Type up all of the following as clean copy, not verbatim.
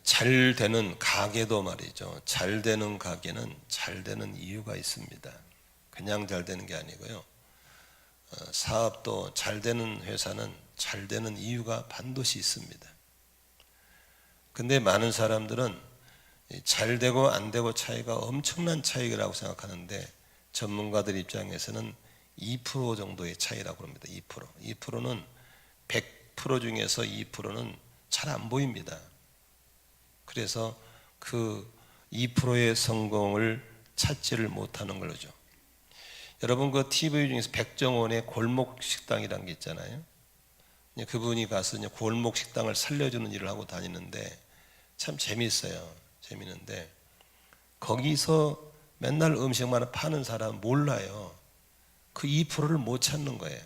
잘 되는 가게도 말이죠. 잘 되는 가게는 잘 되는 이유가 있습니다. 그냥 잘 되는 게 아니고요. 사업도 잘 되는 회사는 잘 되는 이유가 반드시 있습니다. 근데 많은 사람들은 잘 되고 안 되고 차이가 엄청난 차이라고 생각하는데, 전문가들 입장에서는 2% 정도의 차이라고 합니다. 2%. 2%는 100% 중에서 2%는 잘 안 보입니다. 그래서 그 2%의 성공을 찾지를 못하는 거죠. 여러분, 그 TV 중에서 백종원의 골목 식당이라는 게 있잖아요. 그분이 가서 골목 식당을 살려주는 일을 하고 다니는데 참 재미있어요. 재미있는데 거기서 맨날 음식만 파는 사람은 몰라요. 그 2%를 못 찾는 거예요.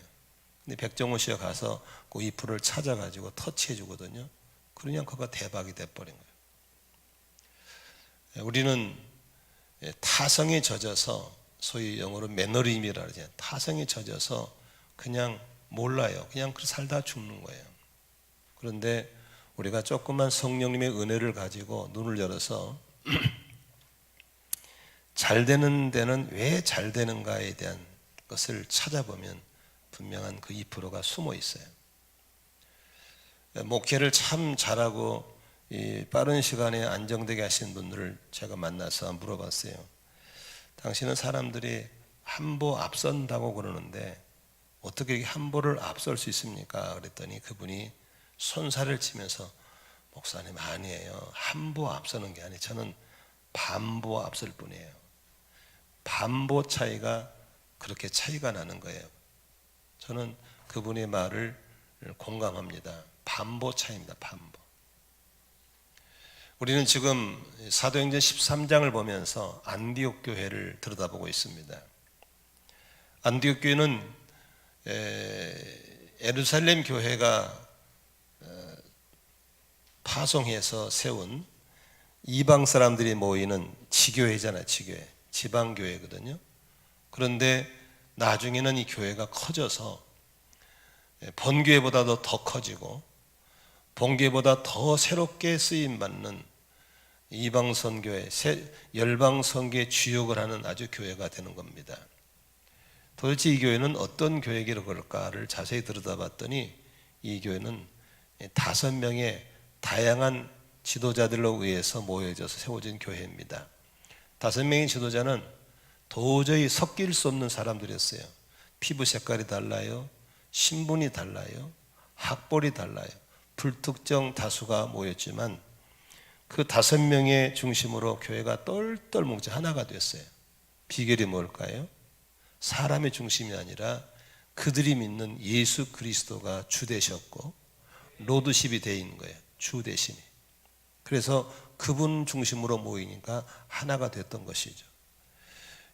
근데 백종원 씨가 가서 그 2%를 찾아가지고 터치해 주거든요. 그러냐 그거 대박이 돼버린 거예요. 우리는 타성에 젖어서, 소위 영어로 매너리즘이라 그러죠. 타성에 젖어서 그냥 몰라요. 그냥 그 살다 죽는 거예요. 그런데 우리가 조금만 성령님의 은혜를 가지고 눈을 열어서 잘 되는 데는 왜 잘 되는가에 대한 것을 찾아보면 분명한 그 2%가 숨어 있어요. 목회를 참 잘하고 빠른 시간에 안정되게 하시는 분들을 제가 만나서 물어봤어요. 당신은 사람들이 한보 앞선다고 그러는데 어떻게 이렇게 한보를 앞설 수 있습니까? 그랬더니 그분이 손살을 치면서, 목사님 아니에요. 한보 앞서는 게 아니에요. 저는 반보 앞설 뿐이에요. 반보 차이가 그렇게 차이가 나는 거예요. 저는 그분의 말을 공감합니다. 반보 차이입니다. 반보. 우리는 지금 사도행전 13장을 보면서 안디옥 교회를 들여다보고 있습니다. 안디옥 교회는 예루살렘 교회가 파송해서 세운 이방 사람들이 모이는 지교회잖아요. 지교회, 지방교회거든요. 그런데 나중에는 이 교회가 커져서 본교회보다도 더 커지고 본교회보다 더 새롭게 쓰임받는 이방선교회, 열방선교회 주역을 하는 아주 교회가 되는 겁니다. 도대체 이 교회는 어떤 교회기로 그럴까를 자세히 들여다봤더니 이 교회는 5명의 다양한 지도자들로 의해서 모여져서 세워진 교회입니다. 5명의 지도자는 도저히 섞일 수 없는 사람들이었어요. 피부 색깔이 달라요. 신분이 달라요. 학벌이 달라요. 불특정 다수가 모였지만 그 5명의 중심으로 교회가 똘똘 뭉쳐 하나가 됐어요. 비결이 뭘까요? 사람의 중심이 아니라 그들이 믿는 예수 그리스도가 주 되셨고 로드십이 되어 있는 거예요. 주 대신이. 그래서 그분 중심으로 모이니까 하나가 됐던 것이죠.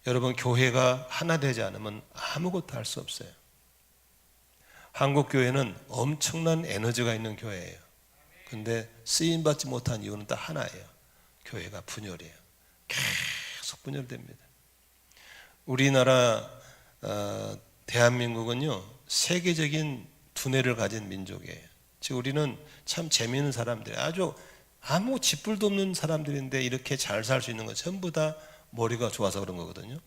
여러분, 교회가 하나 되지 않으면 아무것도 할 수 없어요. 한국 교회는 엄청난 에너지가 있는 교회예요. 근데 쓰임받지 못한 이유는 딱 하나예요. 교회가 분열이에요. 계속 분열됩니다. 우리나라 대한민국은요, 세계적인 두뇌를 가진 민족이에요. 즉 우리는 참 재미있는 사람들이에요. 아주 아무 쥐뿔도 없는 사람들인데 이렇게 잘 살 수 있는 건 전부 다 머리가 좋아서 그런 거거든요.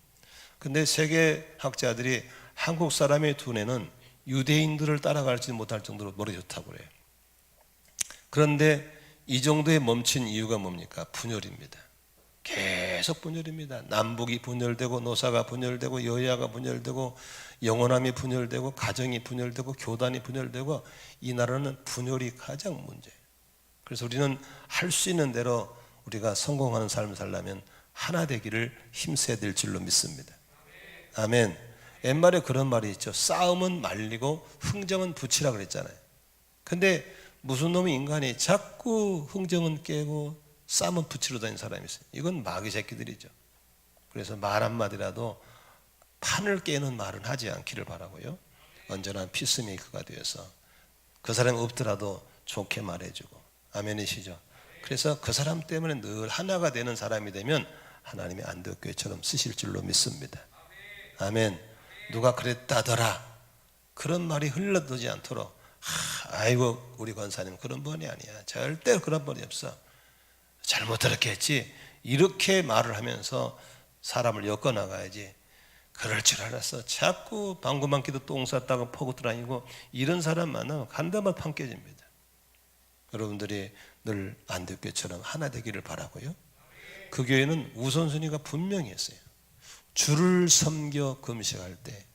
근데 세계 학자들이 한국 사람의 두뇌는 유대인들을 따라가지 못할 정도로 머리 좋다고 그래요. 그런데 이 정도에 멈춘 이유가 뭡니까? 분열입니다. 계속 분열입니다. 남북이 분열되고 노사가 분열되고 여야가 분열되고 영원함이 분열되고 가정이 분열되고 교단이 분열되고, 이 나라는 분열이 가장 문제예요. 그래서 우리는 할 수 있는 대로 우리가 성공하는 삶을 살려면 하나 되기를 힘써야 될 줄로 믿습니다. 아멘. 옛말에 그런 말이 있죠. 싸움은 말리고 흥정은 붙이라 그랬잖아요. 근데 무슨 놈의 인간이 자꾸 흥정은 깨고 싸움은 붙이러 다니는 사람이 있어요. 이건 마귀 새끼들이죠. 그래서 말 한마디라도 판을 깨는 말은 하지 않기를 바라고요. 언제나 피스메이커가 되어서 그 사람이 없더라도 좋게 말해주고. 아멘이시죠? 그래서 그 사람 때문에 늘 하나가 되는 사람이 되면 하나님이 안디옥교회처럼 쓰실 줄로 믿습니다. 아멘. 누가 그랬다더라 그런 말이 흘러들지 않도록 아이고 우리 권사님 그런 분이 아니야. 절대 그런 분이 없어. 잘못 들었겠지. 이렇게 말을 하면서 사람을 엮어나가야지. 그럴 줄 알았어. 자꾸 방구만 끼도 똥 쌌다가 퍼고 다니고 이런 사람 만나면 간담만 판 깨집니다. 여러분들이 늘 안디옥교회처럼 하나 되기를 바라고요. 그 교회는 우선순위가 분명히 했어요. 주를 섬겨 금식할 때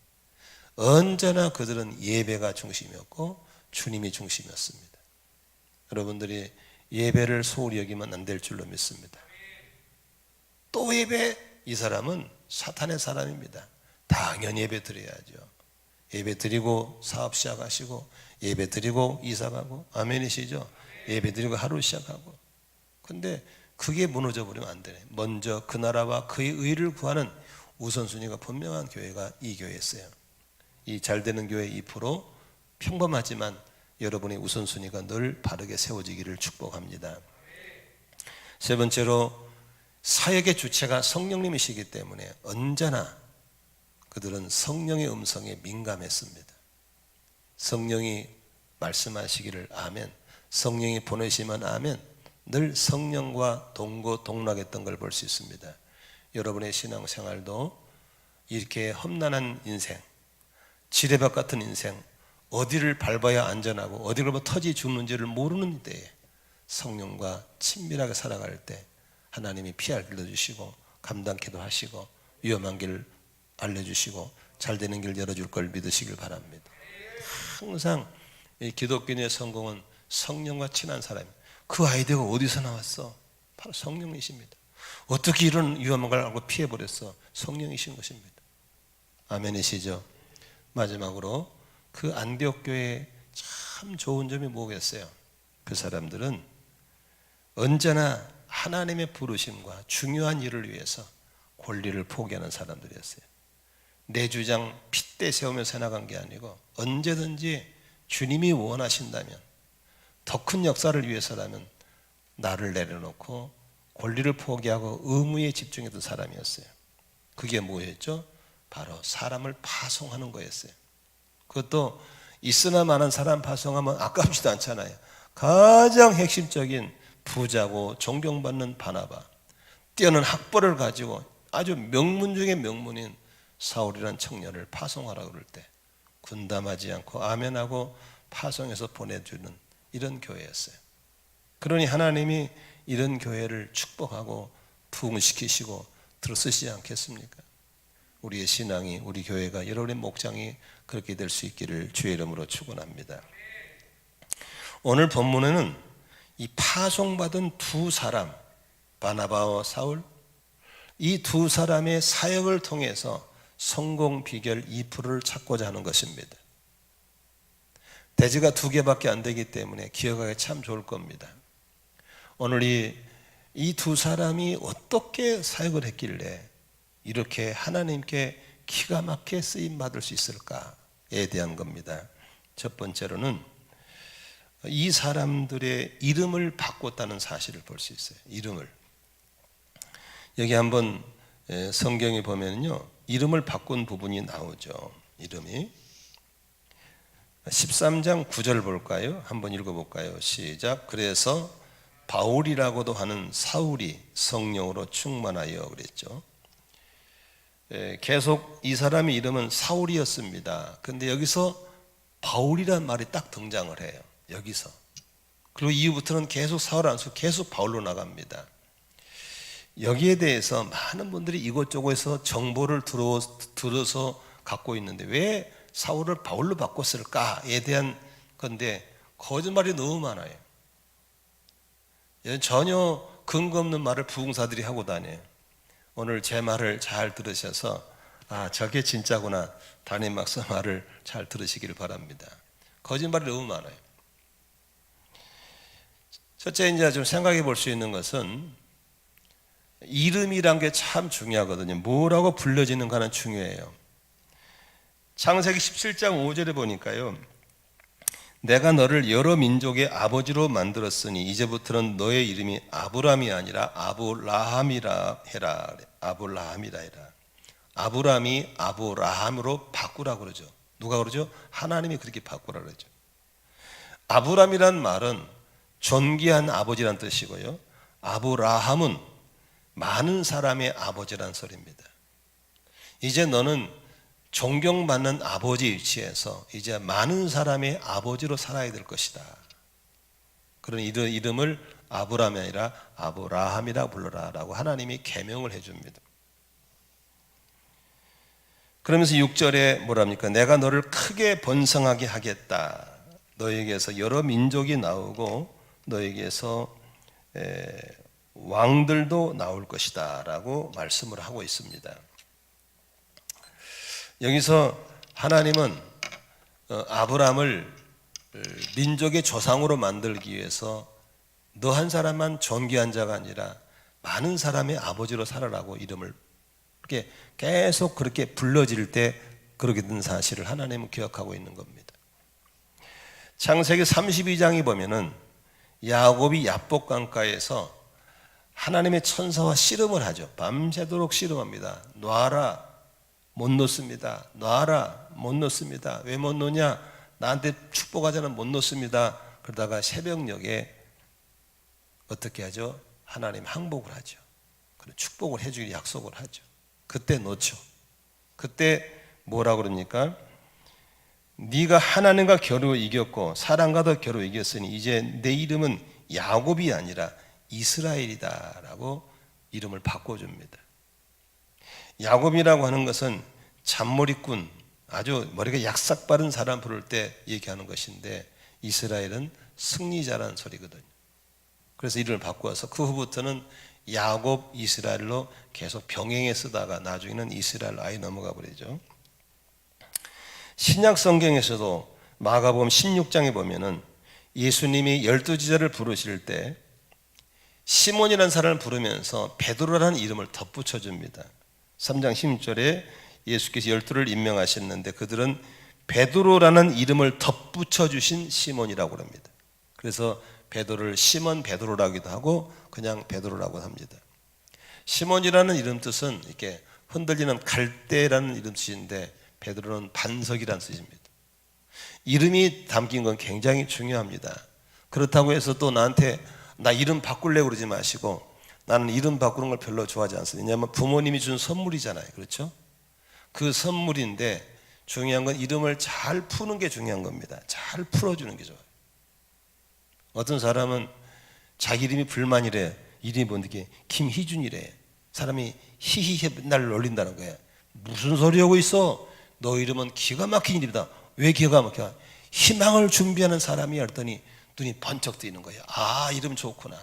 언제나 그들은 예배가 중심이었고 주님이 중심이었습니다. 여러분들이 예배를 소홀히 여기면 안 될 줄로 믿습니다. 또 예배? 이 사람은 사탄의 사람입니다. 당연히 예배 드려야죠. 예배 드리고 사업 시작하시고 예배 드리고 이사 가고 아멘이시죠? 예배 드리고 하루 시작하고. 근데 그게 무너져 버리면 안 되네. 먼저 그 나라와 그의 의를 구하는 우선순위가 분명한 교회가 이 교회였어요. 이 잘되는 교회 2% 평범하지만 여러분의 우선순위가 늘 바르게 세워지기를 축복합니다. 세 번째로 사역의 주체가 성령님이시기 때문에 언제나 그들은 성령의 음성에 민감했습니다. 성령이 말씀하시기를 아멘, 성령이 보내시면 아멘, 늘 성령과 동고동락했던 걸 볼 수 있습니다. 여러분의 신앙생활도 이렇게 험난한 인생, 지뢰밭 같은 인생, 어디를 밟아야 안전하고 어디를 밟아 터지 죽는지를 모르는 때에 성령과 친밀하게 살아갈 때 하나님이 피할 길도 주시고 감당케도 하시고 위험한 길 알려주시고 잘되는 길 열어줄 걸 믿으시길 바랍니다. 항상 이 기독교인의 성공은 성령과 친한 사람입니다. 그 아이디어가 어디서 나왔어? 바로 성령이십니다. 어떻게 이런 위험한 걸 알고 피해버렸어? 성령이신 것입니다. 아멘이시죠? 마지막으로 그 안디옥 교회에 참 좋은 점이 뭐겠어요? 그 사람들은 언제나 하나님의 부르심과 중요한 일을 위해서 권리를 포기하는 사람들이었어요. 내 주장 핏대 세우면서 나간 게 아니고 언제든지 주님이 원하신다면 더 큰 역사를 위해서라면 나를 내려놓고 권리를 포기하고 의무에 집중했던 사람이었어요. 그게 뭐였죠? 바로 사람을 파송하는 거였어요. 그것도 있으나 마나 사람 파송하면 아깝지도 않잖아요. 가장 핵심적인 부자고 존경받는 바나바, 뛰어난 학벌을 가지고 아주 명문 중의 명문인 사울이라는 청년을 파송하라 그럴 때 군담하지 않고 아멘하고 파송해서 보내주는 이런 교회였어요. 그러니 하나님이 이런 교회를 축복하고 부흥시키시고 들어쓰시지 않겠습니까? 우리의 신앙이, 우리 교회가, 여러분의 목장이 그렇게 될 수 있기를 주의 이름으로 축원합니다. 오늘 본문에는 이 파송받은 두 사람, 바나바와 사울, 이 두 사람의 사역을 통해서 성공 비결 2%를 찾고자 하는 것입니다. 대지가 2개밖에 안 되기 때문에 기억하기 참 좋을 겁니다. 오늘 이 두 사람이 어떻게 사역을 했길래 이렇게 하나님께 기가 막히게 쓰임 받을 수 있을까에 대한 겁니다. 첫 번째로는 이 사람들의 이름을 바꿨다는 사실을 볼 수 있어요. 이름을. 여기 한번 성경에 보면요, 이름을 바꾼 부분이 나오죠. 이름이 13장 9절 볼까요? 한번 읽어볼까요? 시작. 그래서 바울이라고도 하는 사울이 성령으로 충만하여 그랬죠. 계속 이 사람의 이름은 사울이었습니다. 근데 여기서 바울이라는 말이 딱 등장을 해요. 여기서. 그리고 이후부터는 계속 사울 안 쓰고 계속 바울로 나갑니다. 여기에 대해서 많은 분들이 이곳저곳에서 정보를 들어서 갖고 있는데 왜 사울을 바울로 바꿨을까에 대한 건데 거짓말이 너무 많아요. 전혀 근거 없는 말을 부흥사들이 하고 다녀요. 오늘 제 말을 잘 들으셔서 아, 저게 진짜구나, 담임 목사 말을 잘 들으시기를 바랍니다. 거짓말이 너무 많아요. 첫째, 이제 좀 생각해 볼 수 있는 것은 이름이란 게 참 중요하거든요. 뭐라고 불려지는가는 중요해요. 창세기 17장 5절에 보니까요, 내가 너를 여러 민족의 아버지로 만들었으니 이제부터는 너의 이름이 아브람이 아니라 아브라함이라 해라. 아브라함이라 해라. 아브람이 아브라함으로 바꾸라 그러죠. 누가 그러죠? 하나님이 그렇게 바꾸라 그러죠. 아브람이란 말은 존귀한 아버지란 뜻이고요. 아브라함은 많은 사람의 아버지란 소리입니다. 이제 너는 존경받는 아버지 위치에서 이제 많은 사람의 아버지로 살아야 될 것이다. 그런 이름을 아브람이 아니라 아브라함이라 불러라 라고 하나님이 계명을 해줍니다. 그러면서 6절에 뭐랍니까? 내가 너를 크게 번성하게 하겠다. 너에게서 여러 민족이 나오고 너에게서 왕들도 나올 것이다 라고 말씀을 하고 있습니다. 여기서 하나님은 아브람을 민족의 조상으로 만들기 위해서 너 한 사람만 존귀한 자가 아니라 많은 사람의 아버지로 살아라고 이름을 이렇게 계속 그렇게 불러질 때 그렇게 된 사실을 하나님은 기억하고 있는 겁니다. 창세기 32장에 보면은 야곱이 야복강가에서 하나님의 천사와 씨름을 하죠. 밤새도록 씨름합니다. 놔라, 못 놓습니다. 놔라, 못 놓습니다. 왜 못 놓냐? 나한테 축복하자는 못 놓습니다. 그러다가 새벽녘에 어떻게 하죠? 하나님 항복을 하죠. 그리고 축복을 해주길 약속을 하죠. 그때 놓죠. 그때 뭐라 그럽니까? 네가 하나님과 겨루 이겼고 사람과도 겨루 이겼으니 이제 내 이름은 야곱이 아니라 이스라엘이다 라고 이름을 바꿔줍니다. 야곱이라고 하는 것은 잔머리꾼, 아주 머리가 약삭 빠른 사람 부를 때 얘기하는 것인데 이스라엘은 승리자라는 소리거든요. 그래서 이름을 바꾸어서 그 후부터는 야곱 이스라엘로 계속 병행해 쓰다가 나중에는 이스라엘 아이 넘어가 버리죠. 신약 성경에서도 마가복음 16장에 보면은 예수님이 12제자를 부르실 때 시몬이라는 사람을 부르면서 베드로라는 이름을 덧붙여 줍니다. 3장 16절에 예수께서 12를 임명하셨는데 그들은 베드로라는 이름을 덧붙여 주신 시몬이라고 합니다. 그래서 베드로를 시몬 베드로라기도 하고 그냥 베드로라고 합니다. 시몬이라는 이름 뜻은 이렇게 흔들리는 갈대라는 이름 뜻인데 베드로는 반석이라는 뜻입니다. 이름이 담긴 건 굉장히 중요합니다. 그렇다고 해서 또 나한테 나 이름 바꾸려고 그러지 마시고 나는 이름 바꾸는 걸 별로 좋아하지 않습니다. 왜냐하면 부모님이 준 선물이잖아요. 그렇죠? 그 선물인데 중요한 건 이름을 잘 푸는 게 중요한 겁니다. 잘 풀어주는 게 좋아요. 어떤 사람은 자기 이름이 불만이래. 이름이 뭔데? 김희준이래. 사람이 히히히 맨날 놀린다는 거야. 무슨 소리 하고 있어? 너 이름은 기가 막힌 이름이다. 왜 기가 막혀? 희망을 준비하는 사람이 했더니 눈이 번쩍 뜨이는 거예요. 아, 이름 좋구나.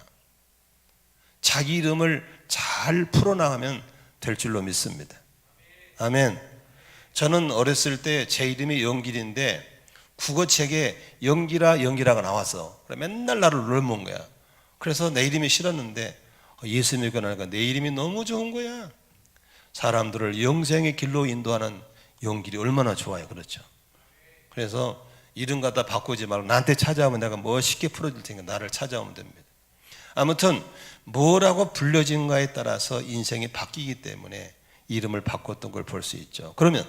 자기 이름을 잘 풀어나가면 될 줄로 믿습니다. 아멘. 저는 어렸을 때 제 이름이 영길인데 국어책에 영기라가 나왔어. 맨날 나를 놀려먹은 거야. 그래서 내 이름이 싫었는데 예수 믿고 나니까 내 이름이 너무 좋은 거야. 사람들을 영생의 길로 인도하는 영길이 얼마나 좋아요. 그렇죠? 그래서 이름 갖다 바꾸지 말고 나한테 찾아오면 내가 멋있게 풀어줄 테니까 나를 찾아오면 됩니다. 아무튼 뭐라고 불려진가에 따라서 인생이 바뀌기 때문에 이름을 바꿨던 걸 볼 수 있죠. 그러면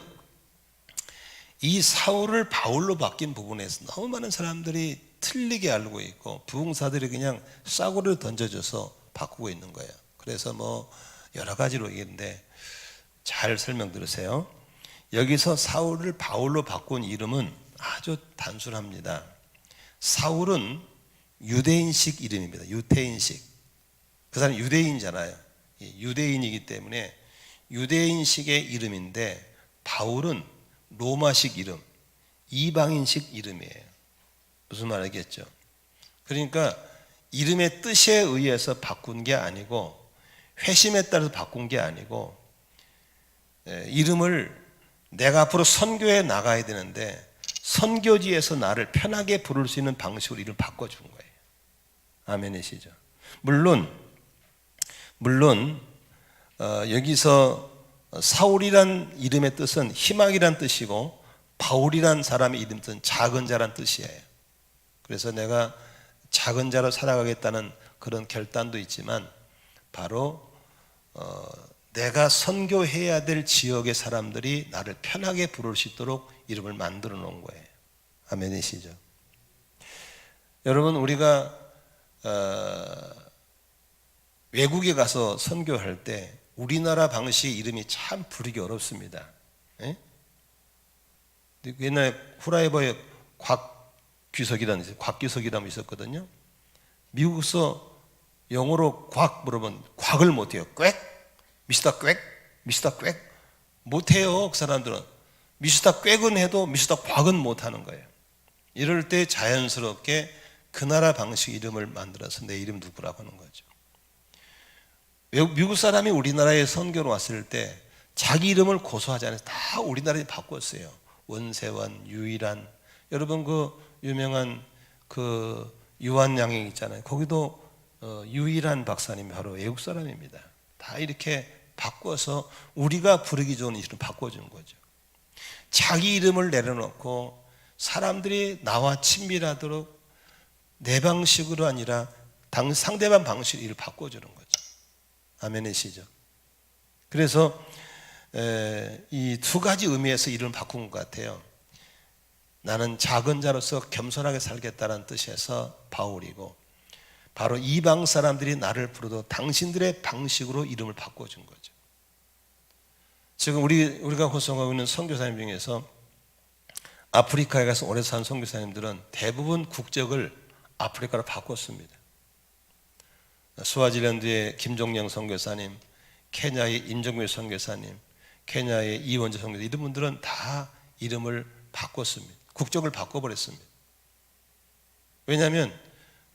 이 사울을 바울로 바뀐 부분에서 너무 많은 사람들이 틀리게 알고 있고 부흥사들이 그냥 싸구려 던져줘서 바꾸고 있는 거예요. 그래서 뭐 여러 가지로 얘기했는데 잘 설명 들으세요. 여기서 사울을 바울로 바꾼 이름은 아주 단순합니다. 사울은 유대인식 이름입니다. 유태인식. 그 사람이 유대인이잖아요. 유대인이기 때문에 유대인식의 이름인데 바울은 로마식 이름, 이방인식 이름이에요. 무슨 말 알겠죠? 그러니까 이름의 뜻에 의해서 바꾼 게 아니고 회심에 따라서 바꾼 게 아니고 이름을 내가 앞으로 선교에 나가야 되는데 선교지에서 나를 편하게 부를 수 있는 방식으로 이름을 바꿔준 거예요. 아멘이시죠? 물론 여기서 사울이란 이름의 뜻은 희망이란 뜻이고 바울이란 사람의 이름 뜻은 작은 자란 뜻이에요. 그래서 내가 작은 자로 살아가겠다는 그런 결단도 있지만 바로 내가 선교해야 될 지역의 사람들이 나를 편하게 부를 수 있도록 이름을 만들어 놓은 거예요. 아멘이시죠? 여러분, 우리가 외국에 가서 선교할 때 우리나라 방식의 이름이 참 부르기 어렵습니다. 예? 옛날에 후라이버에 곽규석이라는 있었거든요. 미국에서 영어로 곽 물어보면 곽을 못해요. 꽥? 미스터 꽥? 미스터 꽥? 못해요. 그 사람들은. 미스터 꽥은 해도 미스터 곽은 못하는 거예요. 이럴 때 자연스럽게 그 나라 방식 이름을 만들어서 내 이름 누구라고 하는 거죠. 미국 사람이 우리나라에 선교로 왔을 때 자기 이름을 고소하지 않아서 다 우리나라에 바꿨어요. 원세원, 유일한. 여러분 그 유명한 그 유한양행 있잖아요. 거기도 유일한 박사님이 바로 외국 사람입니다. 다 이렇게 바꿔서 우리가 부르기 좋은 이름을 바꿔준 거죠. 자기 이름을 내려놓고 사람들이 나와 친밀하도록 내 방식으로 아니라 상대방 방식으로 이를 바꿔주는 거죠. 아멘이시죠? 그래서 이 두 가지 의미에서 이름을 바꾼 것 같아요. 나는 작은 자로서 겸손하게 살겠다는 뜻에서 바울이고, 바로 이방 사람들이 나를 부르도 당신들의 방식으로 이름을 바꿔준 거죠. 지금 우리가 호송하고 있는 선교사님 중에서 아프리카에 가서 오래 산 선교사님들은 대부분 국적을 아프리카로 바꿨습니다. 스와질랜드의 김종영 선교사님, 케냐의 임정규 선교사님, 케냐의 이원재 선교사, 이런 분들은 다 이름을 바꿨습니다. 국적을 바꿔버렸습니다. 왜냐하면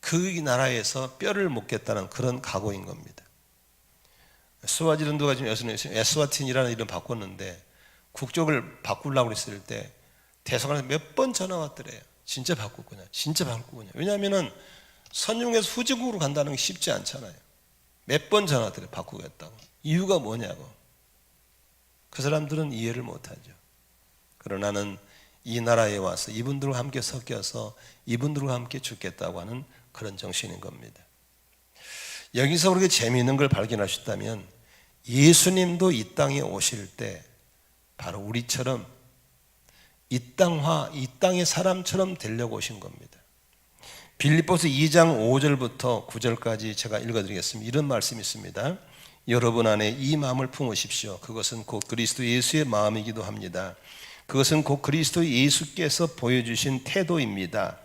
그 나라에서 뼈를 묻겠다는 그런 각오인 겁니다. 스와질랜드가 지금 에스와틴이라는 이름 바꿨는데 국적을 바꾸려고 했을 때 대사관에서 몇 번 전화 왔더래요. 진짜 바꾸구나, 진짜 바꾸구나. 왜냐하면 선용에서 후진국으로 간다는 게 쉽지 않잖아요. 몇 번 전화 왔더래요. 바꾸겠다고. 이유가 뭐냐고. 그 사람들은 이해를 못하죠. 그러나는 이 나라에 와서 이분들과 함께 섞여서 이분들과 함께 죽겠다고 하는 그런 정신인 겁니다. 여기서 우리가 재미있는 걸 발견하셨다면 예수님도 이 땅에 오실 때 바로 우리처럼 이 땅의 사람처럼 되려고 오신 겁니다. 빌립보서 2장 5절부터 9절까지 제가 읽어드리겠습니다. 이런 말씀이 있습니다. 여러분 안에 이 마음을 품으십시오. 그것은 곧 그리스도 예수의 마음이기도 합니다. 그것은 곧 그리스도 예수께서 보여주신 태도입니다.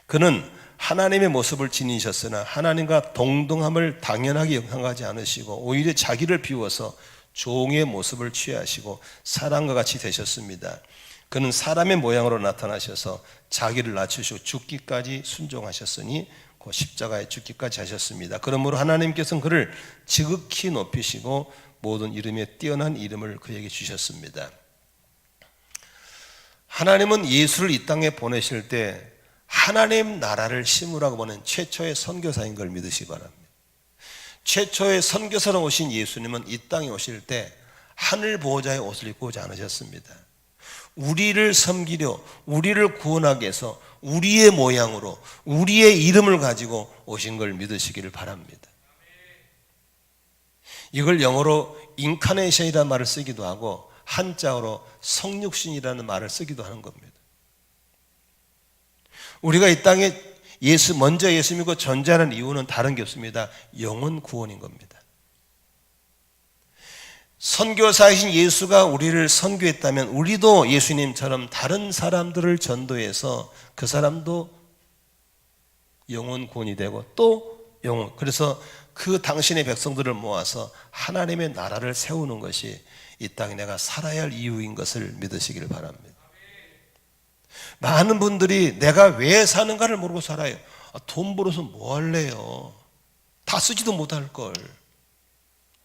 그는 하나님의 모습을 지니셨으나 하나님과 동등함을 당연하게 생각하지 않으시고 오히려 자기를 비워서 종의 모습을 취하시고 사람과 같이 되셨습니다. 그는 사람의 모양으로 나타나셔서 자기를 낮추시고 죽기까지 순종하셨으니 그 십자가에 죽기까지 하셨습니다. 그러므로 하나님께서는 그를 지극히 높이시고 모든 이름에 뛰어난 이름을 그에게 주셨습니다. 하나님은 예수를 이 땅에 보내실 때 하나님 나라를 심으라고 보낸 최초의 선교사인 걸 믿으시기 바랍니다. 최초의 선교사로 오신 예수님은 이 땅에 오실 때 하늘 보호자의 옷을 입고 오지 않으셨습니다. 우리를 섬기려, 우리를 구원하기 위해서 우리의 모양으로 우리의 이름을 가지고 오신 걸 믿으시기를 바랍니다. 이걸 영어로 인카네이션이라는 말을 쓰기도 하고 한자어로 성육신이라는 말을 쓰기도 하는 겁니다. 우리가 이 땅에 먼저 예수 믿고 존재하는 이유는 다른 게 없습니다. 영혼 구원인 겁니다. 선교사이신 예수가 우리를 선교했다면 우리도 예수님처럼 다른 사람들을 전도해서 그 사람도 영혼 구원이 되고 또 그래서 그 당신의 백성들을 모아서 하나님의 나라를 세우는 것이 이 땅에 내가 살아야 할 이유인 것을 믿으시기를 바랍니다. 많은 분들이 내가 왜 사는가를 모르고 살아요. 돈 벌어서 뭐 할래요? 다 쓰지도 못할 걸.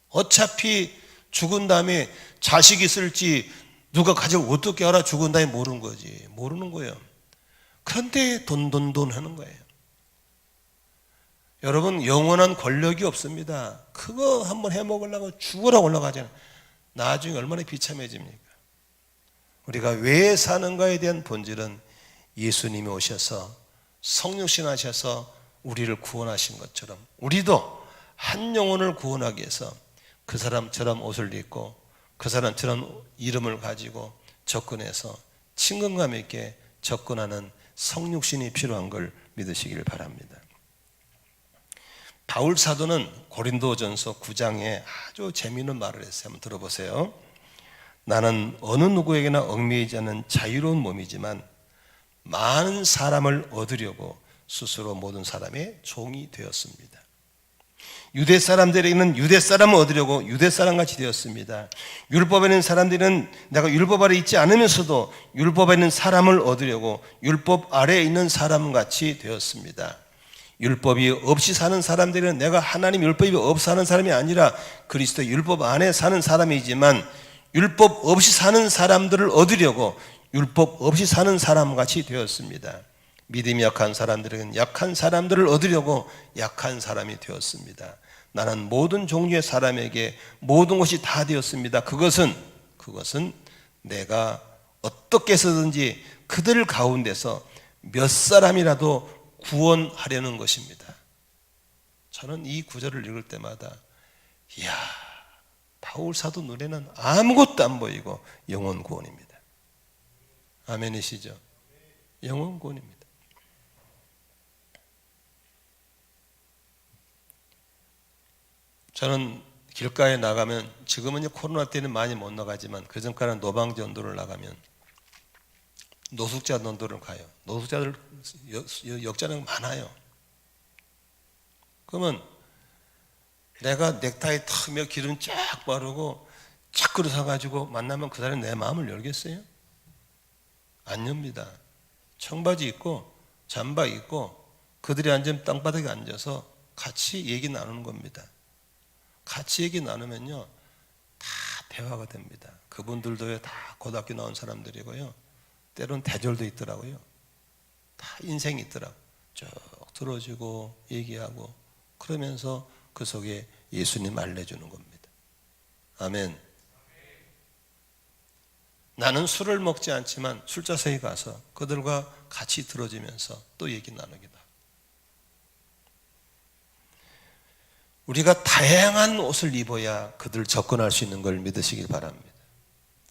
어차피 죽은 다음에 자식이 있을지 누가 가지고 어떻게 알아? 죽은 다음에 모르는 거지. 모르는 거예요. 그런데 돈 하는 거예요. 여러분, 영원한 권력이 없습니다. 그거 한번 해먹으려고 죽으라 올라가잖아요. 나중에 얼마나 비참해집니까? 우리가 왜 사는가에 대한 본질은 예수님이 오셔서 성육신 하셔서 우리를 구원하신 것처럼 우리도 한 영혼을 구원하기 위해서 그 사람처럼 옷을 입고 그 사람처럼 이름을 가지고 접근해서 친근감 있게 접근하는 성육신이 필요한 걸 믿으시길 바랍니다. 바울 사도는 고린도전서 9장에 아주 재미있는 말을 했어요. 한번 들어보세요. 나는 어느 누구에게나 얽매이지 않는 자유로운 몸이지만 많은 사람을 얻으려고 스스로 모든 사람의 종이 되었습니다. 유대 사람들에게는 유대 사람을 얻으려고 유대 사람같이 되었습니다. 율법에 있는 사람들은 내가 율법 아래 있지 않으면서도 율법에 있는 사람을 얻으려고 율법 아래에 있는 사람같이 되었습니다. 율법이 없이 사는 사람들은 내가 하나님 율법이 없이 사는 사람이 아니라 그리스도 율법 안에 사는 사람이지만 율법 없이 사는 사람들을 얻으려고 율법 없이 사는 사람같이 되었습니다. 믿음이 약한 사람들에게는 약한 사람들을 얻으려고 약한 사람이 되었습니다. 나는 모든 종류의 사람에게 모든 것이 다 되었습니다. 그것은 내가 어떻게 해서든지 그들 가운데서 몇 사람이라도 구원하려는 것입니다. 저는 이 구절을 읽을 때마다 이야, 바울 사도 눈에는 아무것도 안 보이고 영혼 구원입니다. 아멘이시죠? 영혼 구원입니다. 저는 길가에 나가면, 지금은 코로나 때는 많이 못 나가지만 그전까지는 노방전도를 나가면 노숙자 전도를 가요. 노숙자들 역자는 많아요. 그러면 내가 넥타이 탁며 기름 쫙 바르고 착그려 사가지고 만나면 그 사람이 내 마음을 열겠어요? 안 엽니다. 청바지 입고 잠바 입고 그들이 앉은 땅바닥에 앉아서 같이 얘기 나누는 겁니다. 같이 얘기 나누면요 다 대화가 됩니다. 그분들도 다 고등학교 나온 사람들이고요, 때로는 대졸도 있더라고요. 다 인생이 있더라고요. 쭉 들어주고 얘기하고 그러면서 그 속에 예수님 알려주는 겁니다. 아멘. 나는 술을 먹지 않지만 술자석에 가서 그들과 같이 들어주면서 또 얘기 나누기도 하고, 우리가 다양한 옷을 입어야 그들 접근할 수 있는 걸 믿으시길 바랍니다.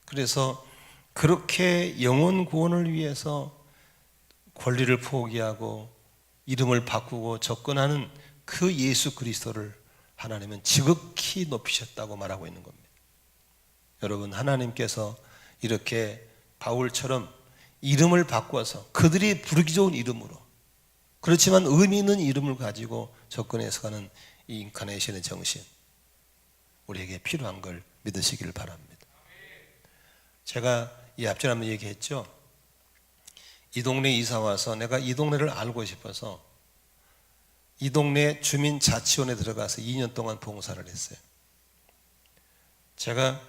그래서 그렇게 영혼 구원을 위해서 권리를 포기하고 이름을 바꾸고 접근하는 그 예수 그리스도를 하나님은 지극히 높이셨다고 말하고 있는 겁니다. 여러분, 하나님께서 이렇게 바울처럼 이름을 바꿔서 그들이 부르기 좋은 이름으로, 그렇지만 의미 있는 이름을 가지고 접근해서 가는 이 인카네이션의 정신, 우리에게 필요한 걸 믿으시기를 바랍니다. 제가 이 앞전에 한번 얘기했죠. 이 동네에 이사 와서 내가 이 동네를 알고 싶어서 이 동네 주민자치원에 들어가서 2년 동안 봉사를 했어요. 제가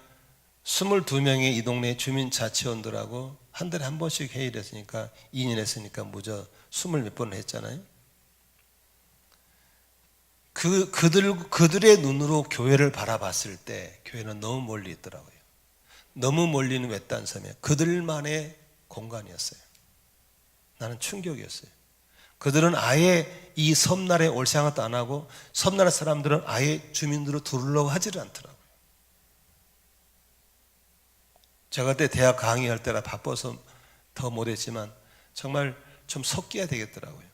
22명의 이 동네 주민자치원들하고 한 달에 한 번씩 회의를 했으니까 2년 했으니까 무려 20 몇 번을 했잖아요. 그들의 눈으로 교회를 바라봤을 때 교회는 너무 멀리 있더라고요. 너무 멀리 있는 외딴 섬에 그들만의 공간이었어요. 나는 충격이었어요. 그들은 아예 이 섬나라에 올 생각도 안 하고 섬나라 사람들은 아예 주민들로 들으려고 하지를 않더라고요. 제가 그때 대학 강의할 때라 바빠서 더 못했지만 정말 좀 섞여야 되겠더라고요.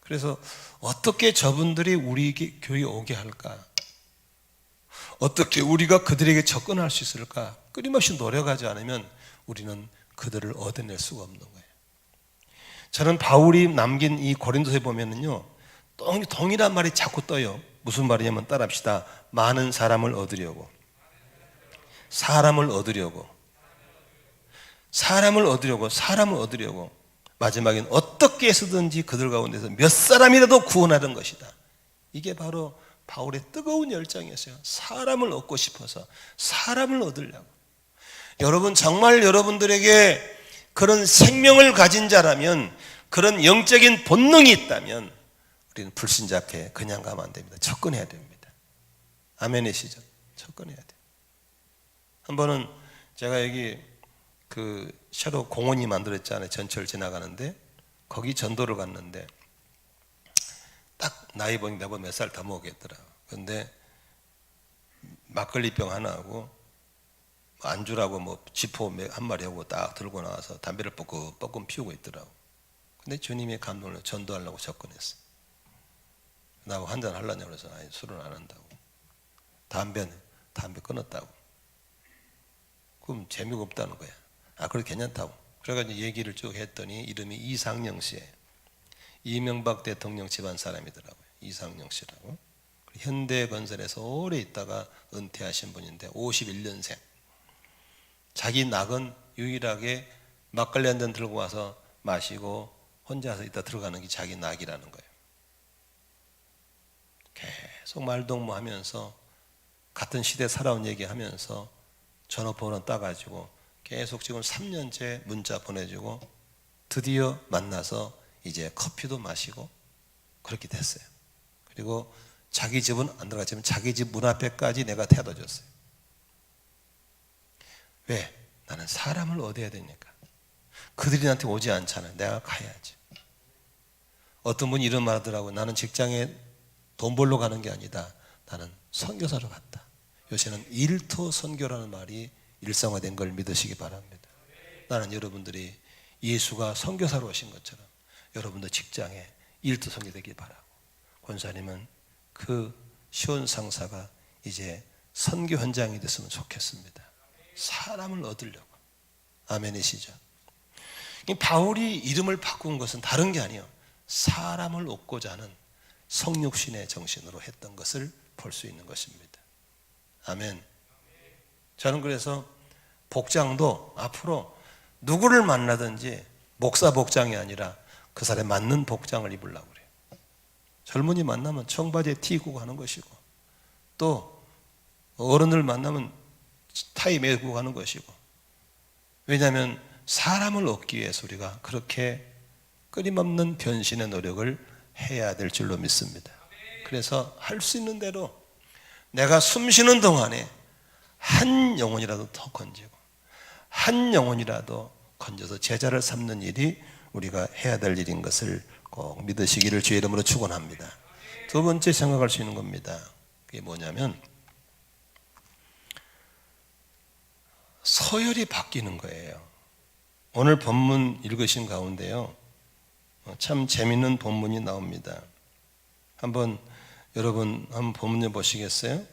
그래서 어떻게 저분들이 우리 교회에 오게 할까? 어떻게 우리가 그들에게 접근할 수 있을까? 끊임없이 노력하지 않으면 우리는 그들을 얻어낼 수가 없는 거예요. 저는 바울이 남긴 이 고린도서에 보면은요, 동일한 말이 자꾸 떠요. 무슨 말이냐면 따라합시다. 많은 사람을 얻으려고, 사람을 얻으려고, 마지막엔 어떻게 해서든지 그들 가운데서 몇 사람이라도 구원하는 것이다. 이게 바로 바울의 뜨거운 열정이었어요. 사람을 얻고 싶어서 사람을 얻으려고. 여러분, 정말 여러분들에게 그런 생명을 가진 자라면, 그런 영적인 본능이 있다면 우리는 불신자께 그냥 가면 안 됩니다. 접근해야 됩니다. 아멘이시죠? 접근해야 돼요. 한 번은 제가 여기 그 새로 공원이 만들었잖아요. 전철 지나가는데 거기 전도를 갔는데 딱 나이 보니까 내가 몇 살 더 먹겠더라고. 근데 막걸리병 하나 하고 안주라고 뭐 지포 한 마리 하고 딱 들고 나와서 담배를 뻐끔 피우고 있더라고. 근데 주님의 감동을 전도하려고 접근했어. 나하고 한잔 하려냐고 그래서 아니, 술은 안 한다고. 담배 끊었다고. 그럼 재미가 없다는 거야. 아, 그래 괜찮다고. 그래가지고 얘기를 쭉 했더니 이름이 이상영 씨예요. 이명박 대통령 집안 사람이더라고요. 이상영 씨라고. 현대건설에서 오래 있다가 은퇴하신 분인데 51년생. 자기 낙은 유일하게 막걸리 한 잔 들고 와서 마시고 혼자서 이따 들어가는 게 자기 낙이라는 거예요. 계속 말동무하면서 같은 시대 살아온 얘기하면서 전화번호 따가지고 계속 지금 3년째 문자 보내주고 드디어 만나서 이제 커피도 마시고 그렇게 됐어요. 그리고 자기 집은 안 들어갔지만 자기 집 문 앞에까지 내가 태워다 줬어요. 왜? 나는 사람을 얻어야 되니까. 그들이 나한테 오지 않잖아요. 내가 가야지. 어떤 분이 이런 말 하더라고요. 나는 직장에 돈 벌러 가는 게 아니다. 나는 선교사로 갔다. 요새는 일터 선교라는 말이 일상화된 걸 믿으시기 바랍니다. 나는 여러분들이 예수가 선교사로 오신 것처럼 여러분도 직장에 일터 선교되길 바라고, 권사님은 그 시온 상사가 이제 선교 현장이 됐으면 좋겠습니다. 사람을 얻으려고. 아멘이시죠? 바울이 이름을 바꾼 것은 다른 게 아니에요. 사람을 얻고자 하는 성육신의 정신으로 했던 것을 볼 수 있는 것입니다. 아멘. 저는 그래서 복장도 앞으로 누구를 만나든지 목사 복장이 아니라 그 사람에 맞는 복장을 입으려고 그래요. 젊은이 만나면 청바지에 티 입고 가는 것이고, 또 어른들 만나면 타이 메고 가는 것이고. 왜냐하면 사람을 얻기 위해서 우리가 그렇게 끊임없는 변신의 노력을 해야 될 줄로 믿습니다. 그래서 할 수 있는 대로 내가 숨 쉬는 동안에 한 영혼이라도 더 건지고 한 영혼이라도 건져서 제자를 삼는 일이 우리가 해야 될 일인 것을 꼭 믿으시기를 주의 이름으로 축원합니다. 두 번째 생각할 수 있는 겁니다. 그게 뭐냐면 서열이 바뀌는 거예요. 오늘 본문 읽으신 가운데요, 참 재밌는 본문이 나옵니다. 한번 여러분 한번 본문 보시겠어요?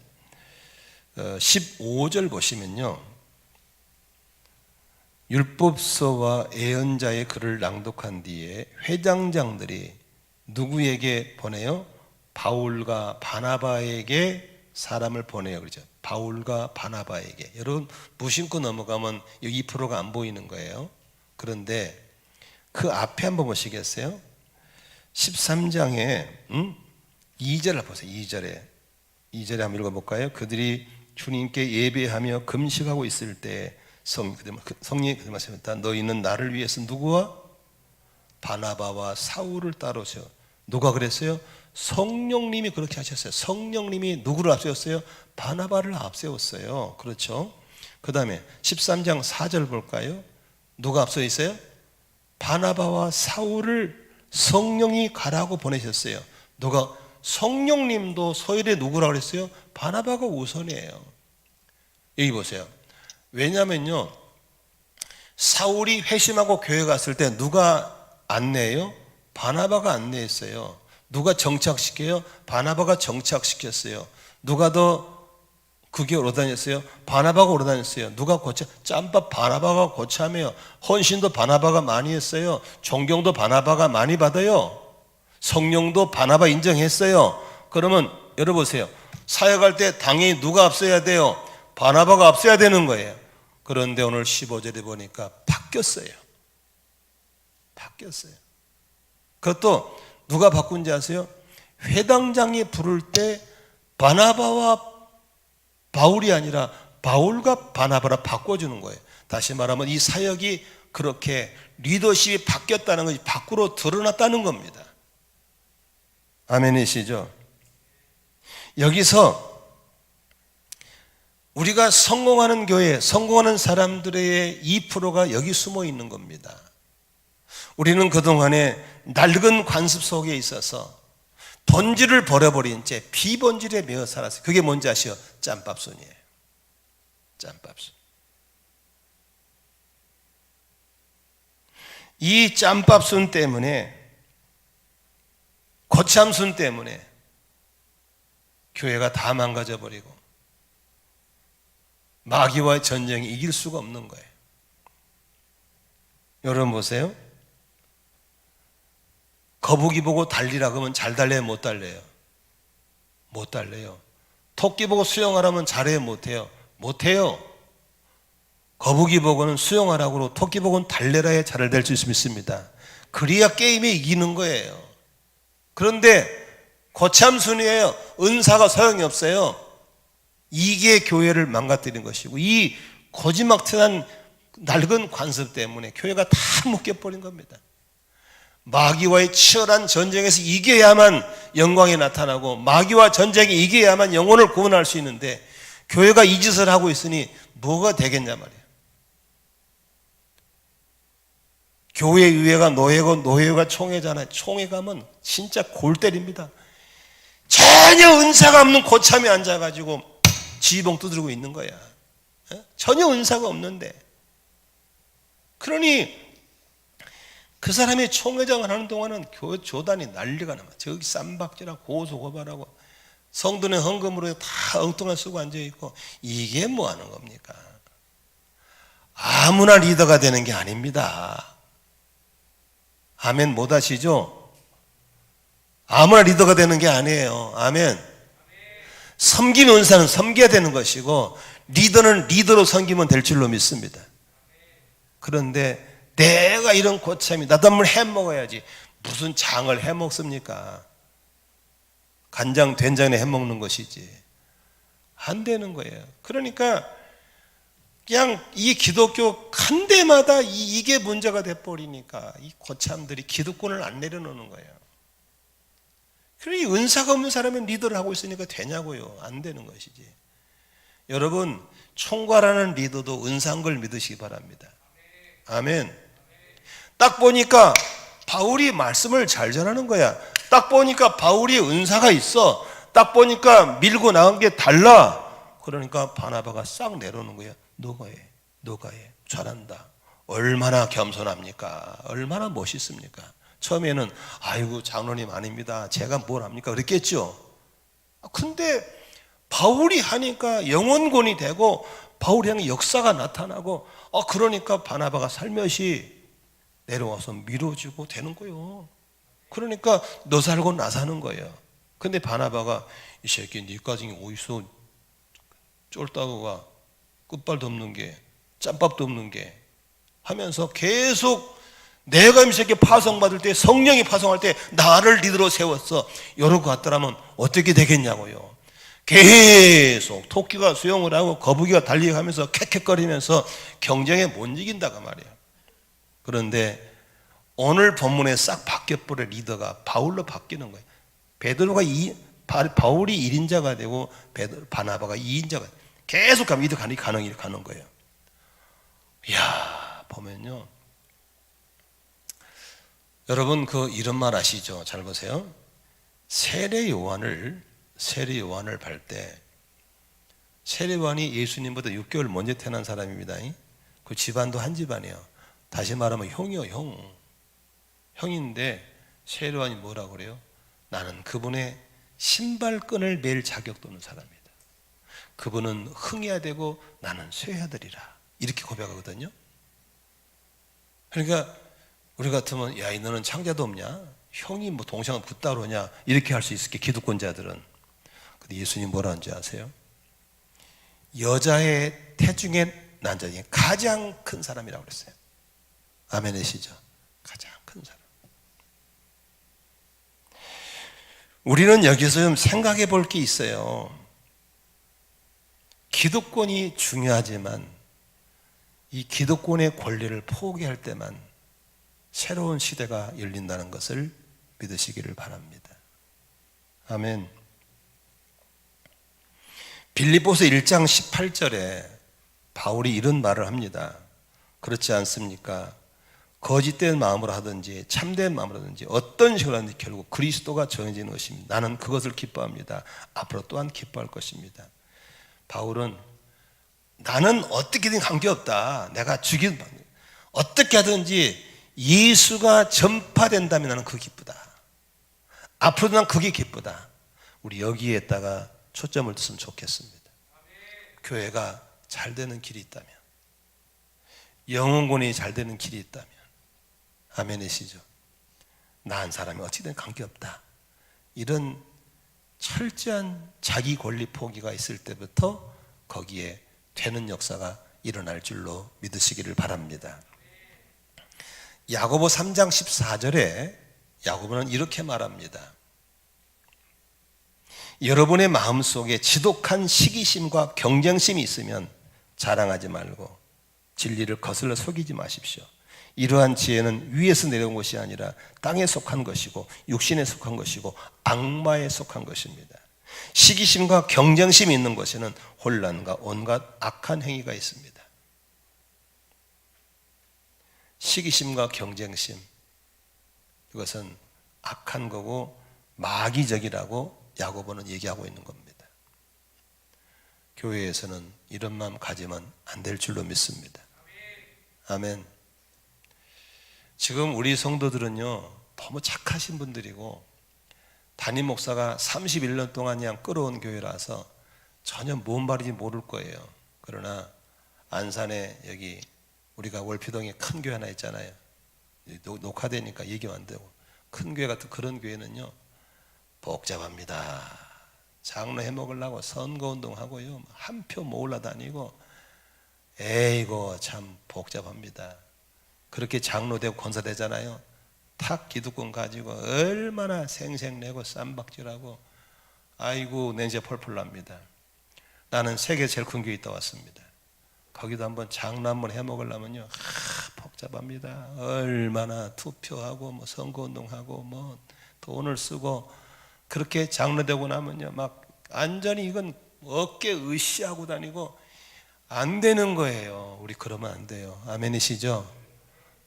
15절 보시면요, 율법서와 예언자의 글을 낭독한 뒤에 회장장들이 누구에게 보내요? 바울과 바나바에게 사람을 보내요. 그렇죠? 바울과 바나바에게. 여러분 무심코 넘어가면 이 2%가 안 보이는 거예요. 그런데 그 앞에 한번 보시겠어요? 13장에 2절을 보세요. 2절에 한번 읽어볼까요? 그들이 주님께 예배하며 금식하고 있을 때 성령이 그들 말씀했다. 너희는 나를 위해서 누구와? 바나바와 사울을 따르셔. 누가 그랬어요? 성령님이 그렇게 하셨어요. 성령님이 누구를 앞세웠어요? 바나바를 앞세웠어요. 그렇죠? 그 다음에 13장 4절 볼까요? 누가 앞서 있어요? 바나바와 사울을 성령이 가라고 보내셨어요. 누가? 성령님도 서열에 누구라고 그랬어요? 바나바가 우선이에요. 여기 보세요. 왜냐면요, 사울이 회심하고 교회 갔을 때 누가 안내해요? 바나바가 안내했어요. 누가 정착시켜요? 바나바가 정착시켰어요. 누가 더 그 교회 오러 다녔어요? 바나바가 오러 다녔어요. 누가 짬밥 바나바가 고참해요. 헌신도 바나바가 많이 했어요. 존경도 바나바가 많이 받아요. 성령도 바나바 인정했어요. 그러면 열어보세요. 사역할 때 당연히 누가 앞서야 돼요? 바나바가 앞서야 되는 거예요. 그런데 오늘 15절에 보니까 바뀌었어요. 그것도 누가 바꾼지 아세요? 회당장이 부를 때 바나바와 바울이 아니라 바울과 바나바라 바꿔주는 거예요. 다시 말하면 이 사역이 그렇게 리더십이 바뀌었다는 것이 밖으로 드러났다는 겁니다. 아멘이시죠? 여기서 우리가 성공하는 교회, 성공하는 사람들의 2%가 여기 숨어 있는 겁니다. 우리는 그동안에 낡은 관습 속에 있어서 본질을 버려버린 채 비본질에 매여 살았어요. 그게 뭔지 아시죠? 짬밥순이에요. 짬밥순. 이 짬밥순 때문에, 거참순 때문에 교회가 다 망가져 버리고 마귀와의 전쟁이 이길 수가 없는 거예요. 여러분 보세요. 거북이 보고 달리라 그러면 잘 달려요, 못 달려요? 못 달려요. 토끼 보고 수영하라면 잘해요, 못해요? 못해요. 거북이 보고는 수영하라고, 토끼 보고는 달려라야 잘 될 수 있습니다. 그래야 게임에 이기는 거예요. 그런데 거참순이에요. 은사가 소용이 없어요. 이게 교회를 망가뜨린 것이고, 이 거지막지한 낡은 관습 때문에 교회가 다 묶여버린 겁니다. 마귀와의 치열한 전쟁에서 이겨야만 영광이 나타나고, 마귀와 전쟁에 이겨야만 영혼을 구원할 수 있는데, 교회가 이 짓을 하고 있으니 뭐가 되겠냐 말이에요. 교회의회가 노예고, 노예가 총회잖아요. 총회 가면 진짜 골 때립니다. 전혀 은사가 없는 고참에 앉아가지고 지휘봉 두드리고 있는 거야. 전혀 은사가 없는데. 그러니 그 사람이 총회장을 하는 동안은 교회 조단이 난리가 나요. 저기 쌈박질하고 고소고발하고 성도의 헌금으로 다 엉뚱한 쓰고 앉아있고, 이게 뭐 하는 겁니까? 아무나 리더가 되는 게 아닙니다. 아멘 못 하시죠? 아무나 리더가 되는 게 아니에요. 아멘. 섬김 은사는 섬겨야 되는 것이고, 리더는 리더로 섬기면 될 줄로 믿습니다. 그런데 내가 이런 고참이, 나도 한번 해먹어야지. 무슨 장을 해먹습니까? 간장 된장에 해먹는 것이지 안 되는 거예요. 그러니까 그냥 이 기독교 한 데마다 이게 문제가 돼버리니까 이 고참들이 기득권을 안 내려놓는 거예요. 그러니 은사가 없는 사람은 리더를 하고 있으니까 되냐고요? 안 되는 것이지. 여러분, 총괄하는 리더도 은사한 걸 믿으시기 바랍니다. 아멘. 딱 보니까 바울이 말씀을 잘 전하는 거야. 딱 보니까 바울이 은사가 있어. 딱 보니까 밀고 나간 게 달라. 그러니까 바나바가 싹 내려오는 거야. 너가 해, 너가 해. 잘한다. 얼마나 겸손합니까? 얼마나 멋있습니까? 처음에는 아이고 장로님 아닙니다. 제가 뭘 합니까? 그랬겠죠. 근데 바울이 하니까 영혼권이 되고, 바울이 하는 역사가 나타나고, 그러니까 바나바가 살며시 내려와서 밀어주고 되는 거예요. 그러니까 너 살고 나 사는 거예요. 근데 바나바가 이 새끼 니까지 어디서 쫄따구가 끝발도 없는 게, 짬밥도 없는 게 하면서 계속 내가 이 새끼 파송받을 때, 성령이 파송할 때 나를 리더로 세웠어. 이러고 갔더라면 어떻게 되겠냐고요. 계속 토끼가 수영을 하고 거북이가 달리가면서 캑캑거리면서 경쟁에 못 이긴다고 말이에요. 그런데 오늘 본문에 싹 바뀌어버려. 리더가 바울로 바뀌는 거예요. 베드로가 바울이 1인자가 되고 바나바가 2인자가 계속 가면 이들 가는 거예요. 이야, 보면요, 여러분 그 이런 말 아시죠? 잘 보세요. 세례 요한을 발 때, 세례 요한이 예수님보다 6개월 먼저 태어난 사람입니다. 그 집안도 한 집안이에요. 다시 말하면 형이요, 형인데 세례 요한이 뭐라고 그래요? 나는 그분의 신발끈을 맬 자격도 없는 사람이다. 그분은 흥해야 되고 나는 쇠해야 되리라. 이렇게 고백하거든요. 그러니까 우리 같으면 야, 너는 창자도 없냐? 형이 뭐 동생은 붙다로 오냐? 이렇게 할 수 있을게, 기득권자들은. 근데 예수님 뭐라 하는지 아세요? 여자의 태중의 남자 중에 가장 큰 사람이라고 그랬어요. 아멘이시죠? 가장 큰 사람. 우리는 여기서 좀 생각해 볼 게 있어요. 기득권이 중요하지만 이 기득권의 권리를 포기할 때만 새로운 시대가 열린다는 것을 믿으시기를 바랍니다. 아멘. 빌립보서 1장 18절에 바울이 이런 말을 합니다. 그렇지 않습니까? 거짓된 마음으로 하든지 참된 마음으로 하든지 어떤 식으로 하든지 결국 그리스도가 정해지는 것입니다. 나는 그것을 기뻐합니다. 앞으로 또한 기뻐할 것입니다. 바울은 나는 어떻게든 관계없다. 내가 어떻게 하든지 예수가 전파된다면 나는 그게 기쁘다. 앞으로도 난 그게 기쁘다. 우리 여기에다가 초점을 뒀으면 좋겠습니다. 교회가 잘 되는 길이 있다면, 영혼군이 잘 되는 길이 있다면, 아멘이시죠? 나 한 사람이 어찌든 관계없다, 이런 철저한 자기 권리 포기가 있을 때부터 거기에 되는 역사가 일어날 줄로 믿으시기를 바랍니다. 야고보 3장 14절에 야고보는 이렇게 말합니다. 여러분의 마음속에 지독한 시기심과 경쟁심이 있으면 자랑하지 말고 진리를 거슬러 속이지 마십시오. 이러한 지혜는 위에서 내려온 것이 아니라 땅에 속한 것이고 육신에 속한 것이고 악마에 속한 것입니다. 시기심과 경쟁심이 있는 것에는 혼란과 온갖 악한 행위가 있습니다. 시기심과 경쟁심, 이것은 악한 거고 마귀적이라고 야고보는 얘기하고 있는 겁니다. 교회에서는 이런 마음 가지면 안 될 줄로 믿습니다. 아멘. 지금 우리 성도들은요, 너무 착하신 분들이고 담임 목사가 31년 동안 그냥 끌어온 교회라서 전혀 뭔 말인지 모를 거예요. 그러나 안산에 여기 우리가 월피동에 큰 교회 하나 있잖아요. 녹화되니까 얘기가 안 되고, 큰 교회 같은 그런 교회는요 복잡합니다. 장로 해먹으려고 선거운동하고요, 한 표 모으려 다니고, 에이고 참 복잡합니다. 그렇게 장로되고 권사되잖아요. 탁 기득권 가지고 얼마나 생색내고 쌈박질하고, 아이고 냄새 펄펄 납니다. 나는 세계 제일 큰 교회 있다 왔습니다. 거기도 한번 장로 한번 해먹으려면요, 복잡합니다. 얼마나 투표하고 뭐 선거운동하고 뭐 돈을 쓰고, 그렇게 장로되고 나면요 막 완전히 이건 어깨 으쌰하고 다니고 안 되는 거예요. 우리 그러면 안 돼요. 아멘이시죠?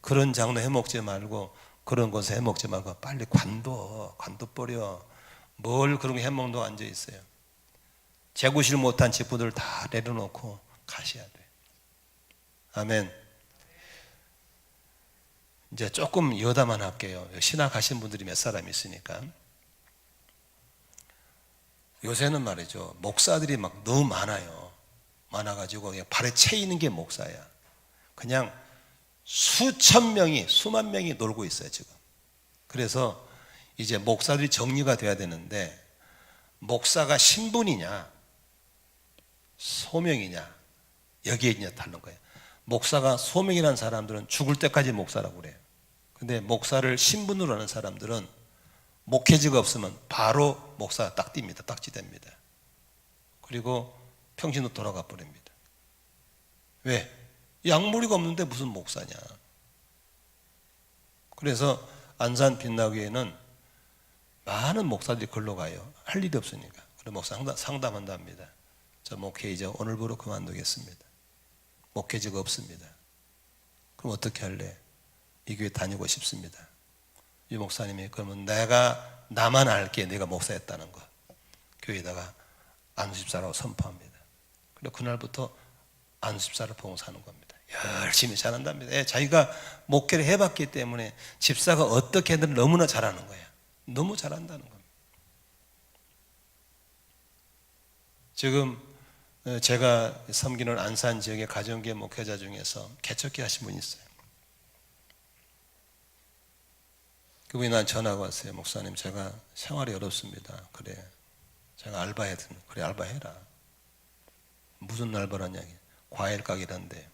그런 장로 해먹지 말고, 그런 곳에 해먹지 말고 빨리 관둬버려. 뭘 그런 거 해먹는다고 앉아있어요. 재구실 못한 직분들 다 내려놓고 가셔야 돼. 아멘. 이제 조금 여담만 할게요. 신학 하신 분들이 몇 사람 있으니까. 요새는 말이죠, 목사들이 막 너무 많아가지고 그냥 발에 채이는 게 목사야. 그냥 수천 명이, 수만 명이 놀고 있어요 지금. 그래서 이제 목사들이 정리가 돼야 되는데, 목사가 신분이냐 소명이냐 여기에 이제 다른 거예요. 목사가 소명이라는 사람들은 죽을 때까지 목사라고 그래요. 근데 목사를 신분으로 하는 사람들은 목회지가 없으면 바로 목사가 딱 띱니다. 딱지됩니다. 그리고 평신도 돌아가 버립니다. 왜? 양무리가 없는데 무슨 목사냐. 그래서 안산 빛나교회는 많은 목사들이 걸로 가요. 할 일이 없으니까. 그래서 목사 상담한답니다. 저 목회 이제 오늘부로 그만두겠습니다. 목회지가 없습니다. 그럼 어떻게 할래? 이 교회 다니고 싶습니다. 이 목사님이 그러면 내가 나만 알게 내가 목사였다는 거 교회에다가 안수집사라고 선포합니다. 그리고 그날부터 안수집사를 봉사하는 겁니다. 열심히 잘한답니다. 자기가 목회를 해봤기 때문에 집사가 어떻게 하든 너무나 잘하는 거야. 너무 잘한다는 겁니다. 지금 제가 섬기는 안산 지역의 가정교회 목회자 중에서 개척기 하신 분이 있어요. 그분이 난 전화가 왔어요. 목사님, 제가 생활이 어렵습니다. 그래, 제가 알바해야 되는. 그래, 알바해라. 무슨 알바라냐? 과일 가게란데.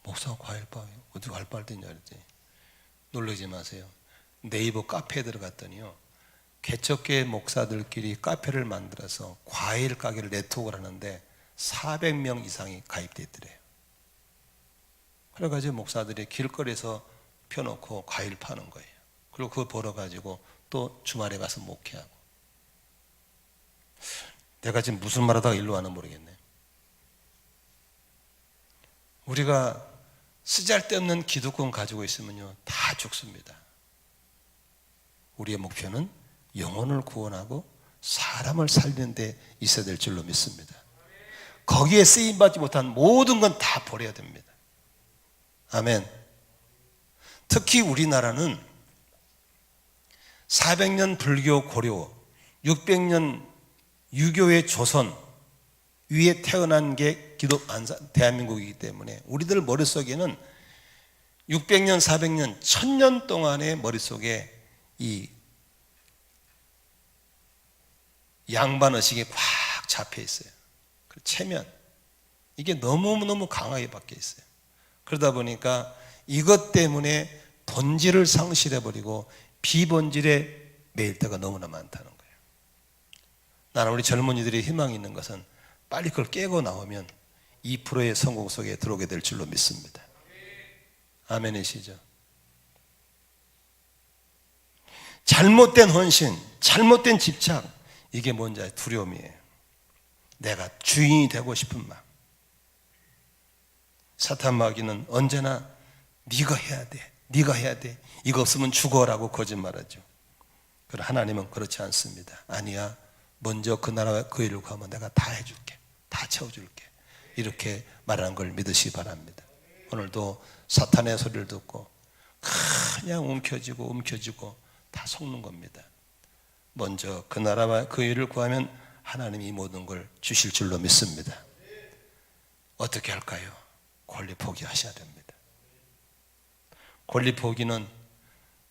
목사가 과일 바 어디 알바를 되냐 그랬지. 놀라지 마세요. 네이버 카페에 들어갔더니요, 개척교회 목사들끼리 카페를 만들어서 과일 가게를 네트워크를 하는데 400명 이상이 가입돼 있더래요. 그래가지고 목사들이 길거리에서 펴놓고 과일 파는 거예요. 그리고 그거 벌어가지고 또 주말에 가서 목회하고. 내가 지금 무슨 말하다가 일로 와나 모르겠네. 우리가 쓰잘데없는 기득권 가지고 있으면요 다 죽습니다. 우리의 목표는 영혼을 구원하고 사람을 살리는 데 있어야 될 줄로 믿습니다. 거기에 쓰임받지 못한 모든 건 다 버려야 됩니다. 아멘. 특히 우리나라는 400년 불교 고려, 600년 유교의 조선 위에 태어난 게 대한민국이기 때문에 우리들 머릿속에는 600년, 400년, 1000년 동안의 머릿속에 이 양반의식이 꽉 잡혀 있어요. 체면, 이게 너무너무 강하게 박혀 있어요. 그러다 보니까 이것 때문에 본질을 상실해버리고 비본질에 매일 때가 너무나 많다는 거예요. 나는 우리 젊은이들이 희망이 있는 것은 빨리 그걸 깨고 나오면 2%의 성공 속에 들어오게 될 줄로 믿습니다. 아멘이시죠? 잘못된 헌신, 잘못된 집착, 이게 뭔지 두려움이에요. 내가 주인이 되고 싶은 마음. 사탄 마귀는 언제나 네가 해야 돼, 네가 해야 돼, 이거 없으면 죽어라고 거짓말하죠. 그러나 하나님은 그렇지 않습니다. 아니야, 먼저 그 나라와 그 일을 구하면 내가 다 해줄게, 다 채워줄게, 이렇게 말하는 걸 믿으시기 바랍니다. 오늘도 사탄의 소리를 듣고 그냥 움켜쥐고 다 속는 겁니다. 먼저 그 나라와 그 일을 구하면 하나님이 이 모든 걸 주실 줄로 믿습니다. 어떻게 할까요? 권리 포기하셔야 됩니다. 권리 포기는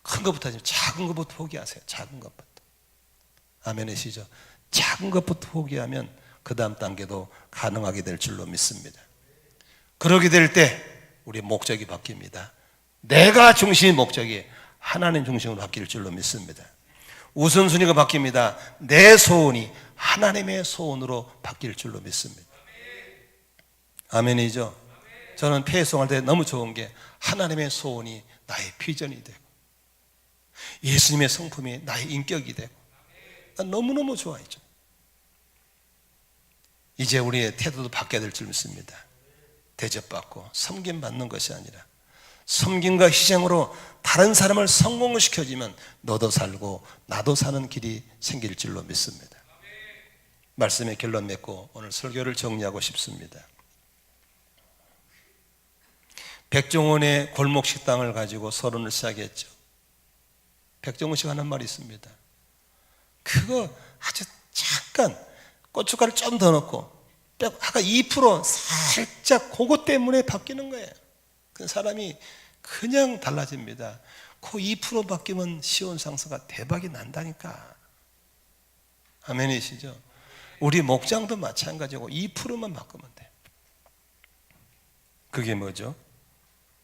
큰 것부터 하지, 작은 것부터 포기하세요. 작은 것부터. 아멘이시죠? 작은 것부터 포기하면 그 다음 단계도 가능하게 될 줄로 믿습니다. 그러게 될 때 우리 목적이 바뀝니다. 내가 중심의 목적이 하나님 중심으로 바뀔 줄로 믿습니다. 우선순위가 바뀝니다. 내 소원이 하나님의 소원으로 바뀔 줄로 믿습니다. 아멘이죠? 저는 폐송할 때 너무 좋은 게 하나님의 소원이 나의 비전이 되고 예수님의 성품이 나의 인격이 되고, 난 너무너무 좋아했죠. 이제 우리의 태도도 바뀌어야 될 줄 믿습니다. 대접받고 섬김받는 것이 아니라 섬김과 희생으로 다른 사람을 성공시켜주면 너도 살고 나도 사는 길이 생길 줄로 믿습니다. 말씀의 결론 맺고 오늘 설교를 정리하고 싶습니다. 백종원의 골목식당을 가지고 서론을 시작했죠. 백종원 씨가 하는 말이 있습니다. 그거 아주 잠깐 고춧가루 좀 더 넣고 아까 2% 살짝 그거 때문에 바뀌는 거예요. 그 사람이 그냥 달라집니다. 그 2% 바뀌면 시온상사가 대박이 난다니까. 아멘이시죠? 우리 목장도 마찬가지고 2%만 바꾸면 돼. 그게 뭐죠?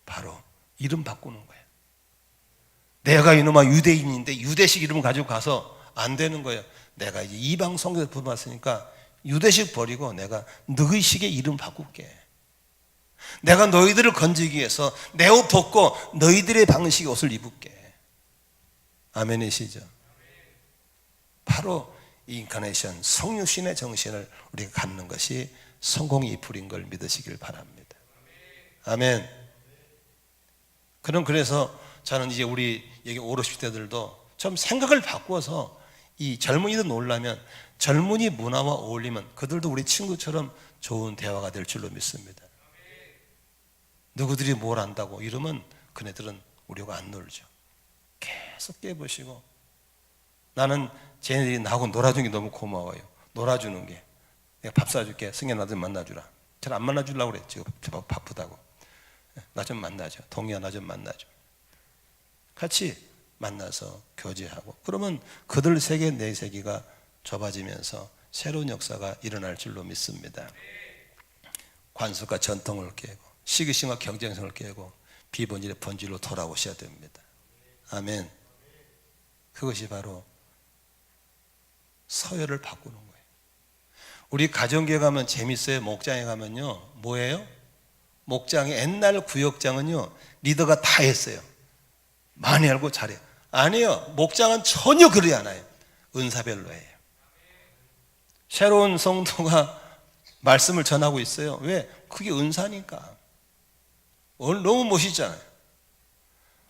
바로 이름 바꾸는 거예요. 내가 이놈아 유대인인데 유대식 이름 가지고 가서 안 되는 거예요. 내가 이제 이방 성경에서 부름받았으니까 유대식 버리고 내가 너희 식의 이름 바꿀게. 내가 너희들을 건지기 위해서 내 옷 벗고 너희들의 방식의 옷을 입을게. 아멘이시죠? 바로 이 인카네이션, 성육신의 정신을 우리가 갖는 것이 성공의 이풀인 걸 믿으시길 바랍니다. 아멘. 그래서 저는 이제 우리 여기 50, 60대들도 좀 생각을 바꿔서 이 젊은이들 놀라면 젊은이 문화와 어울리면 그들도 우리 친구처럼 좋은 대화가 될 줄로 믿습니다. 누구들이 뭘 안다고 이러면 그네들은 우리가 안 놀죠. 계속 깨보시고, 나는 쟤네들이 나하고 놀아주는 게 너무 고마워요. 놀아주는 게. 내가 밥 사줄게. 승현 나도 만나주라. 잘 안 만나주려고 그래. 지금 바쁘다고. 나 좀 만나줘. 동희야 나 좀 만나줘. 같이 만나서 교제하고, 그러면 그들 세계 내 세계가 좁아지면서 새로운 역사가 일어날 줄로 믿습니다. 관습과 전통을 깨고 시기심과 경쟁성을 깨고 비본질의 본질로 돌아오셔야 됩니다. 아멘. 그것이 바로 서열을 바꾸는 거예요. 우리 가정교회 가면 재밌어요. 목장에 가면요, 뭐예요? 목장의 옛날 구역장은요, 리더가 다 했어요. 많이 알고 잘해요. 아니요, 목장은 전혀 그러지 않아요. 은사별로 해요. 새로운 성도가 말씀을 전하고 있어요. 왜? 그게 은사니까. 오늘 너무 멋있잖아요.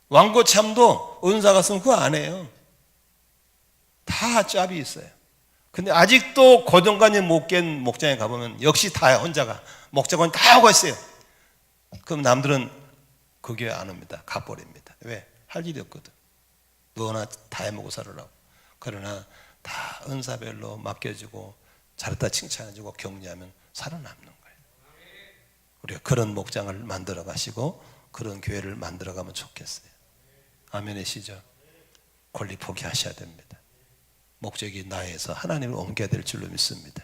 왕고참도 은사가 있으면 그거 안 해요. 다 짭이 있어요. 근데 아직도 고정관념 못 깬 목장에 가보면 역시 다야. 혼자가 목장관 다 하고 있어요. 그럼 남들은 그 교회 안 옵니다. 가버립니다. 왜? 할 일이 없거든. 너나 다 해먹고 살으라고. 그러나 다 은사별로 맡겨지고 잘했다 칭찬해주고 격려하면 살아남는 거예요. 우리가 그런 목장을 만들어 가시고 그런 교회를 만들어 가면 좋겠어요. 아멘이시죠? 권리 포기하셔야 됩니다. 목적이 나에서 하나님을 옮겨야 될 줄로 믿습니다.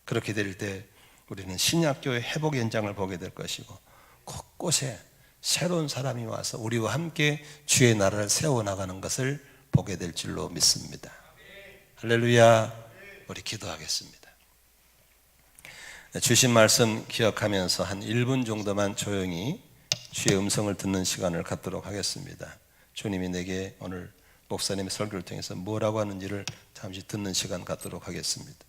그렇게 될 때 우리는 신약교회 회복 현장을 보게 될 것이고 곳곳에 새로운 사람이 와서 우리와 함께 주의 나라를 세워나가는 것을 보게 될 줄로 믿습니다. 할렐루야. 우리 기도하겠습니다. 주신 말씀 기억하면서 한 1분 정도만 조용히 주의 음성을 듣는 시간을 갖도록 하겠습니다. 주님이 내게 오늘 목사님의 설교를 통해서 뭐라고 하는지를 잠시 듣는 시간 갖도록 하겠습니다.